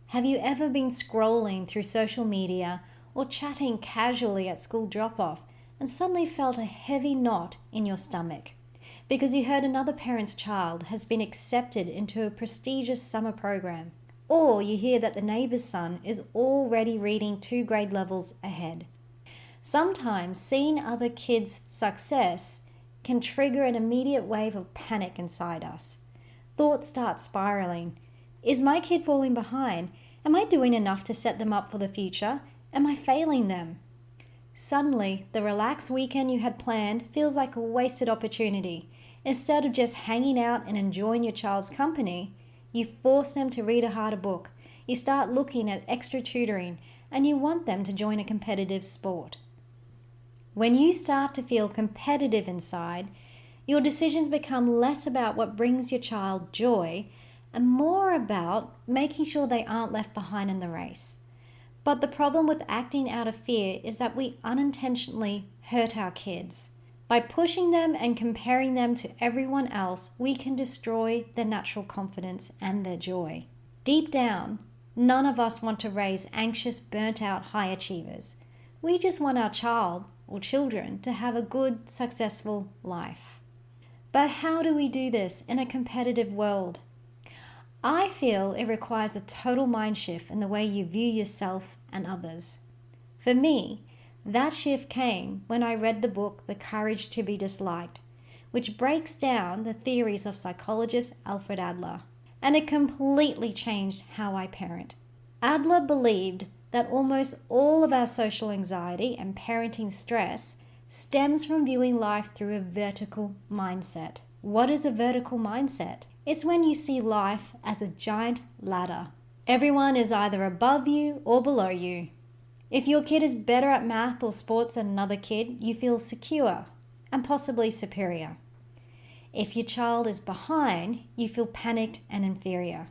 Have you ever been scrolling through social media or chatting casually at school drop-off and suddenly felt a heavy knot in your stomach because you heard another parent's child has been accepted into a prestigious summer program? Or you hear that the neighbor's son is already reading 2 grade levels ahead? Sometimes seeing other kids' success can trigger an immediate wave of panic inside us. Thoughts start spiraling. Is my kid falling behind? Am I doing enough to set them up for the future? Am I failing them? Suddenly, the relaxed weekend you had planned feels like a wasted opportunity. Instead of just hanging out and enjoying your child's company, you force them to read a harder book. You start looking at extra tutoring, and you want them to join a competitive sport. When you start to feel competitive inside, your decisions become less about what brings your child joy and more about making sure they aren't left behind in the race. But the problem with acting out of fear is that we unintentionally hurt our kids. By pushing them and comparing them to everyone else, we can destroy their natural confidence and their joy. Deep down, none of us want to raise anxious, burnt-out high achievers. We just want our child or children to have a good, successful life. But how do we do this in a competitive world? I feel it requires a total mind shift in the way you view yourself and others. For me, that shift came when I read the book The Courage to be Disliked, which breaks down the theories of psychologist Alfred Adler, and it completely changed how I parent. Adler believed that almost all of our social anxiety and parenting stress stems from viewing life through a vertical mindset. What is a vertical mindset? It's when you see life as a giant ladder. Everyone is either above you or below you. If your kid is better at math or sports than another kid, you feel secure and possibly superior. If your child is behind, you feel panicked and inferior.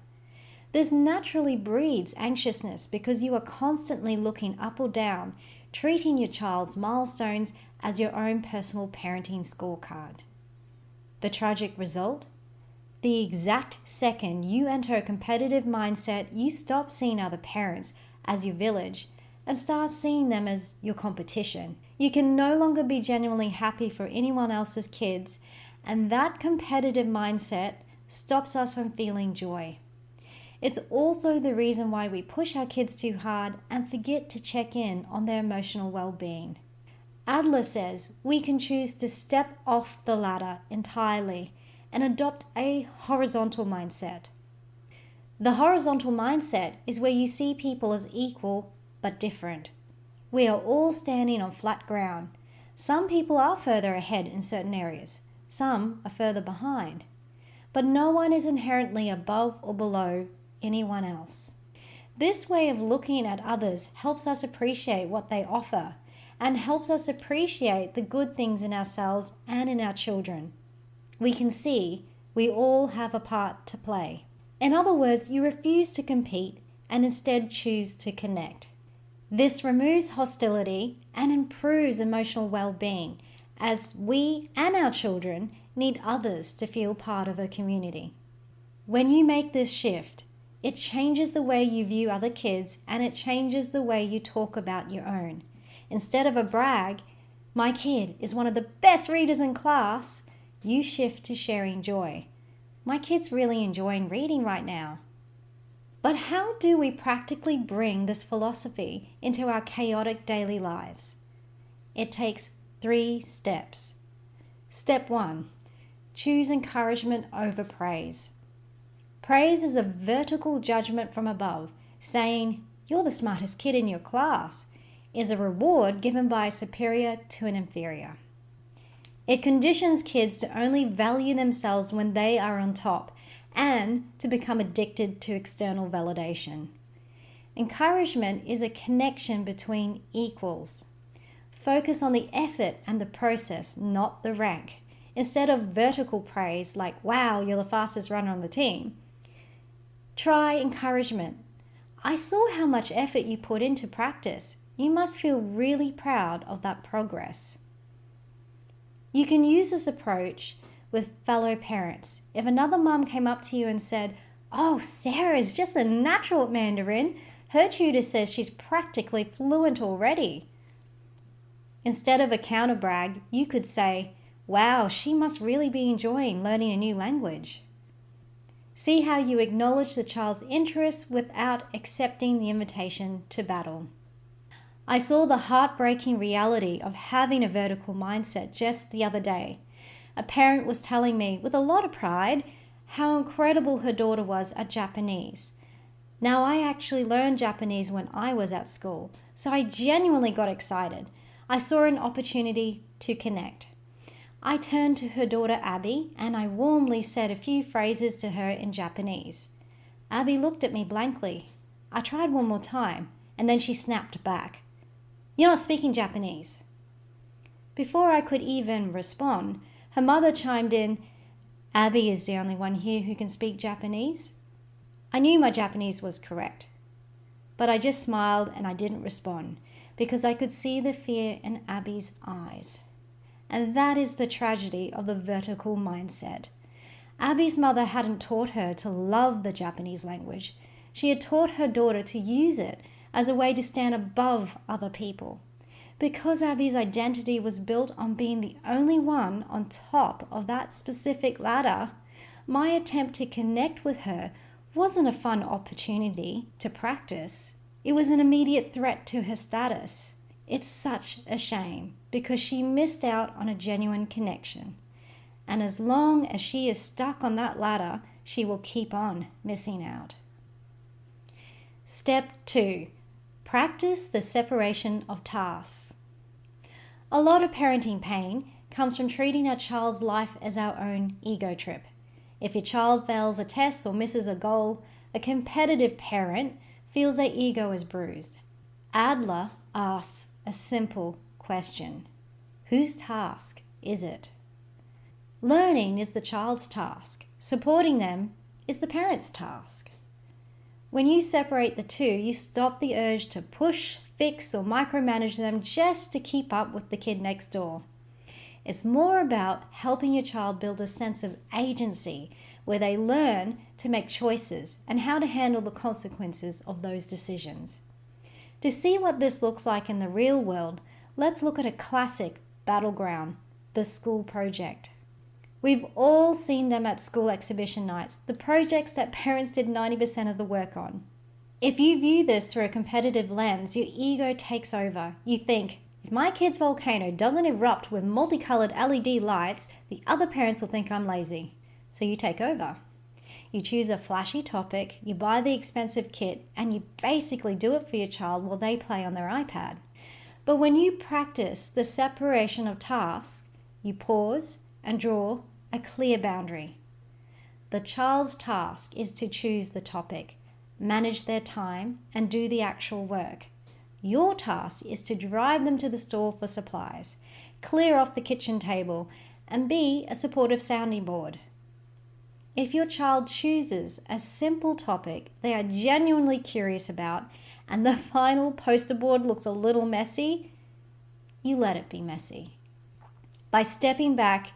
This naturally breeds anxiousness because you are constantly looking up or down, treating your child's milestones as your own personal parenting scorecard. The tragic result? The exact second you enter a competitive mindset, you stop seeing other parents as your village and start seeing them as your competition. You can no longer be genuinely happy for anyone else's kids, and that competitive mindset stops us from feeling joy. It's also the reason why we push our kids too hard and forget to check in on their emotional well-being. Adler says we can choose to step off the ladder entirely and adopt a horizontal mindset. The horizontal mindset is where you see people as equal but different. We are all standing on flat ground. Some people are further ahead in certain areas. Some are further behind. But no one is inherently above or below anyone else. This way of looking at others helps us appreciate what they offer and helps us appreciate the good things in ourselves and in our children. We can see we all have a part to play. In other words, you refuse to compete and instead choose to connect. This removes hostility and improves emotional well-being, as we and our children need others to feel part of a community. When you make this shift, it changes the way you view other kids and it changes the way you talk about your own. Instead of a brag, my kid is one of the best readers in class, you shift to sharing joy. My kid's really enjoying reading right now. But how do we practically bring this philosophy into our chaotic daily lives? It takes 3 steps. Step 1, choose encouragement over praise. Praise is a vertical judgment from above, saying, "You're the smartest kid in your class," is a reward given by a superior to an inferior. It conditions kids to only value themselves when they are on top and to become addicted to external validation. Encouragement is a connection between equals. Focus on the effort and the process, not the rank. Instead of vertical praise like, "Wow, you're the fastest runner on the team," try encouragement. "I saw how much effort you put into practice. You must feel really proud of that progress." You can use this approach with fellow parents. If another mom came up to you and said, Oh, Sarah's just a natural at Mandarin. Her tutor says she's practically fluent already. Instead of a counter brag, you could say, wow, she must really be enjoying learning a new language. See how you acknowledge the child's interests without accepting the invitation to battle. I saw the heartbreaking reality of having a vertical mindset just the other day. A parent was telling me with a lot of pride how incredible her daughter was at Japanese. Now, I actually learned Japanese when I was at school, so I genuinely got excited. I saw an opportunity to connect. I turned to her daughter Abby and I warmly said a few phrases to her in Japanese. Abby looked at me blankly. I tried one more time and then she snapped back. You're not speaking Japanese. Before I could even respond, her mother chimed in, Abby is the only one here who can speak Japanese. I knew my Japanese was correct, but I just smiled and I didn't respond because I could see the fear in Abby's eyes. And that is the tragedy of the vertical mindset. Abby's mother hadn't taught her to love the Japanese language. She had taught her daughter to use it as a way to stand above other people. Because Abby's identity was built on being the only one on top of that specific ladder, my attempt to connect with her wasn't a fun opportunity to practice. It was an immediate threat to her status. It's such a shame because she missed out on a genuine connection. And as long as she is stuck on that ladder, she will keep on missing out. Step 2. Practice the separation of tasks. A lot of parenting pain comes from treating our child's life as our own ego trip. If your child fails a test or misses a goal, a competitive parent feels their ego is bruised. Adler asks a simple question. Whose task is it? Learning is the child's task. Supporting them is the parent's task. When you separate the two, you stop the urge to push, fix, or micromanage them just to keep up with the kid next door. It's more about helping your child build a sense of agency where they learn to make choices and how to handle the consequences of those decisions. To see what this looks like in the real world, let's look at a classic battleground, the school project. We've all seen them at school exhibition nights, the projects that parents did 90% of the work on. If you view this through a competitive lens, your ego takes over. You think, if my kid's volcano doesn't erupt with multicolored LED lights, the other parents will think I'm lazy. So you take over. You choose a flashy topic, you buy the expensive kit, and you basically do it for your child while they play on their iPad. But when you practice the separation of tasks, you pause and draw a clear boundary. The child's task is to choose the topic, manage their time, and do the actual work. Your task is to drive them to the store for supplies, clear off the kitchen table, and be a supportive sounding board. If your child chooses a simple topic they are genuinely curious about and the final poster board looks a little messy, you let it be messy. By stepping back,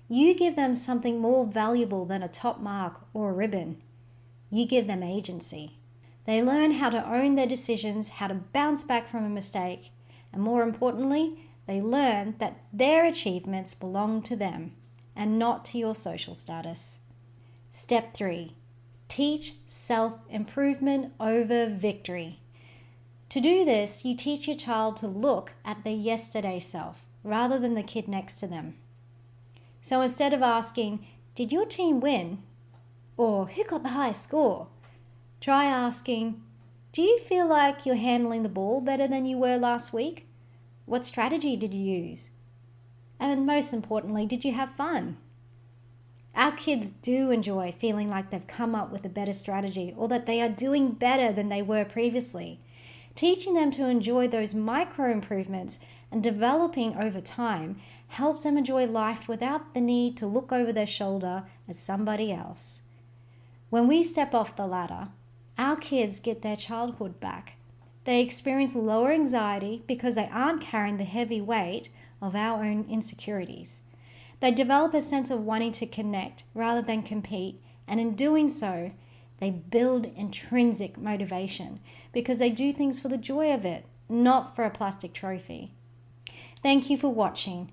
you give them something more valuable than a top mark or a ribbon. You give them agency. They learn how to own their decisions, how to bounce back from a mistake, and more importantly, they learn that their achievements belong to them and not to your social status. Step 3. Teach self-improvement over victory. To do this, you teach your child to look at their yesterday self rather than the kid next to them. So instead of asking, did your team win? Or who got the highest score? Try asking, do you feel like you're handling the ball better than you were last week? What strategy did you use? And most importantly, did you have fun? Our kids do enjoy feeling like they've come up with a better strategy or that they are doing better than they were previously. Teaching them to enjoy those micro improvements and developing over time helps them enjoy life without the need to look over their shoulder at somebody else. When we step off the ladder, our kids get their childhood back. They experience lower anxiety because they aren't carrying the heavy weight of our own insecurities. They develop a sense of wanting to connect rather than compete, and in doing so, They build intrinsic motivation because they do things for the joy of it, not for a plastic trophy. Thank you for watching.